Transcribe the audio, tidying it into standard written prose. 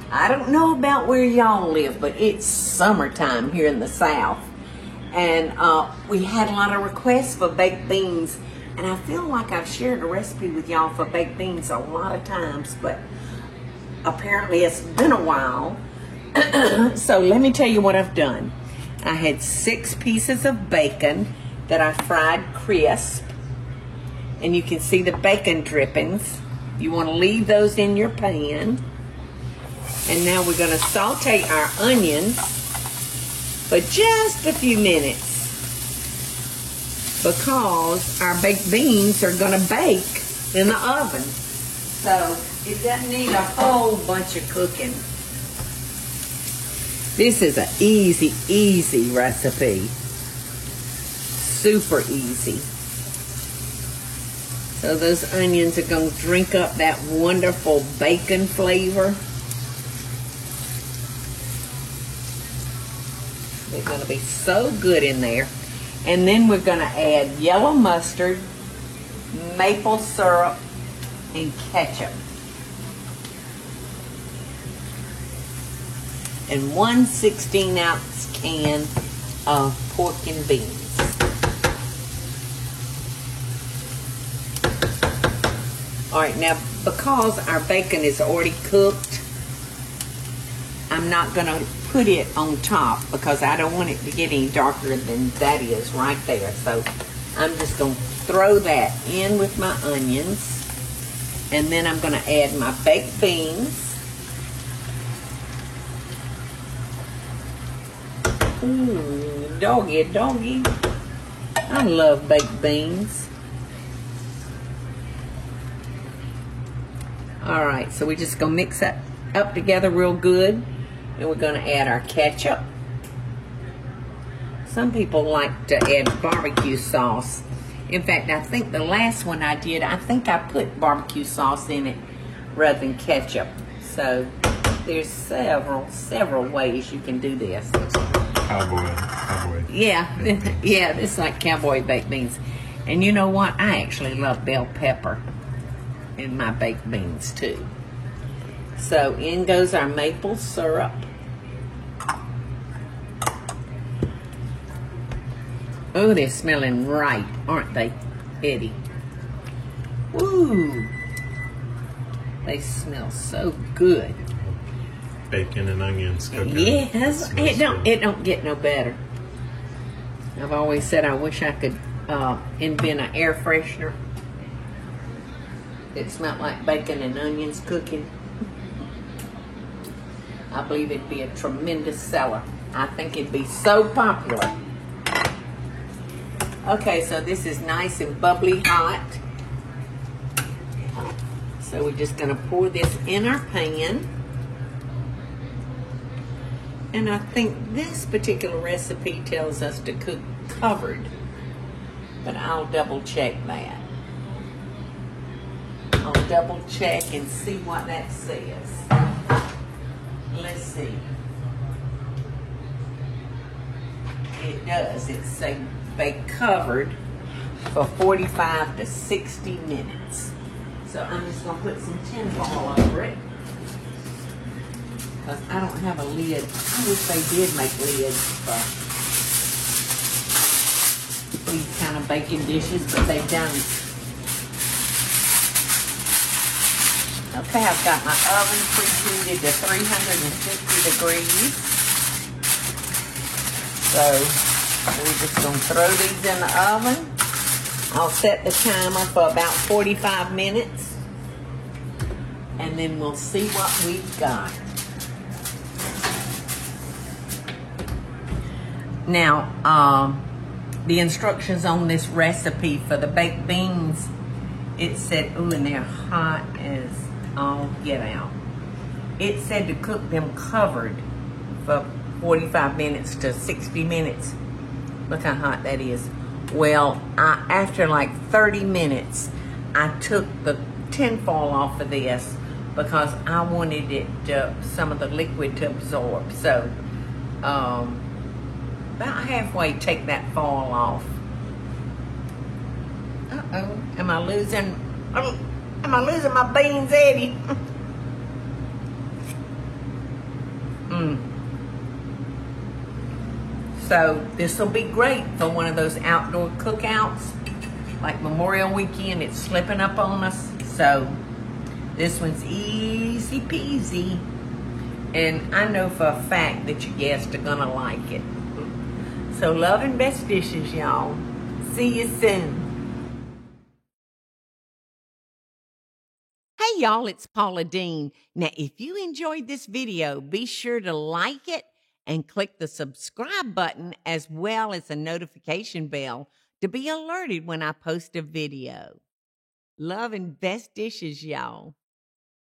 I don't know about where y'all live, but it's summertime here in the South. And we had a lot of requests for baked beans. And I feel like I've shared a recipe with y'all for baked beans a lot of times, but apparently it's been a while. So let me tell you what I've done. I had 6 pieces of bacon that I fried crisp. And you can see the bacon drippings. You want to leave those in your pan. And now we're going to saute our onions for just a few minutes, because our baked beans are going to bake in the oven. So it doesn't need a whole bunch of cooking. This is an easy recipe. Super easy. So those onions are going to drink up that wonderful bacon flavor. They're going to be so good in there. And then we're going to add yellow mustard, maple syrup, and ketchup. And 1 16-ounce can of pork and beans. Alright, now because our bacon is already cooked, I'm not going to put it on top because I don't want it to get any darker than that is right there. So I'm just going to throw that in with my onions. And then I'm going to add my baked beans. Ooh, doggy. I love baked beans. Alright, so we're just going to mix that up together real good. And we're going to add our ketchup. Some people like to add barbecue sauce. In fact, I think the last one I did, I think I put barbecue sauce in it rather than ketchup. So there's several ways you can do this. Cowboy. Yeah, yeah, it's like cowboy baked beans. And you know what? I actually love bell pepper in my baked beans too. So in goes our maple syrup. Oh, they're smelling right, aren't they, Eddie? Ooh, they smell so good. Bacon and onions cooking. Yes, it don't get no better. I've always said I wish I could invent an air freshener that smelled like bacon and onions cooking. I believe it'd be a tremendous seller. I think it'd be so popular. Okay, so this is nice and bubbly hot. So we're just going to pour this in our pan. And I think this particular recipe tells us to cook covered. But I'll double check that. I'll double check and see what that says. Let's see. It does. It says bake covered for 45 to 60 minutes. So I'm just going to put some tin foil over it, because I don't have a lid. I wish they did make lids for these kind of baking dishes, but they don't. Okay, I've got my oven preheated to 350 degrees. So we're just going to throw these in the oven. I'll set the timer for about 45 minutes. And then we'll see what we've got. Now, the instructions on this recipe for the baked beans, it said, ooh, and they're hot as all get out. It said to cook them covered for 45 minutes to 60 minutes. Look how hot that is. Well, after like 30 minutes, I took the tin foil off of this because I wanted it some of the liquid to absorb. So, about halfway, take that foil off. Uh-oh, am I losing my beans, Eddie? So this will be great for one of those outdoor cookouts, like Memorial Weekend. It's slipping up on us, so this one's easy peasy. And I know for a fact that your guests are gonna like it. So love and best dishes, y'all. See you soon. Hey y'all, it's Paula Deen. Now, if you enjoyed this video, be sure to like it and click the subscribe button as well as the notification bell to be alerted when I post a video. Love and best dishes, y'all.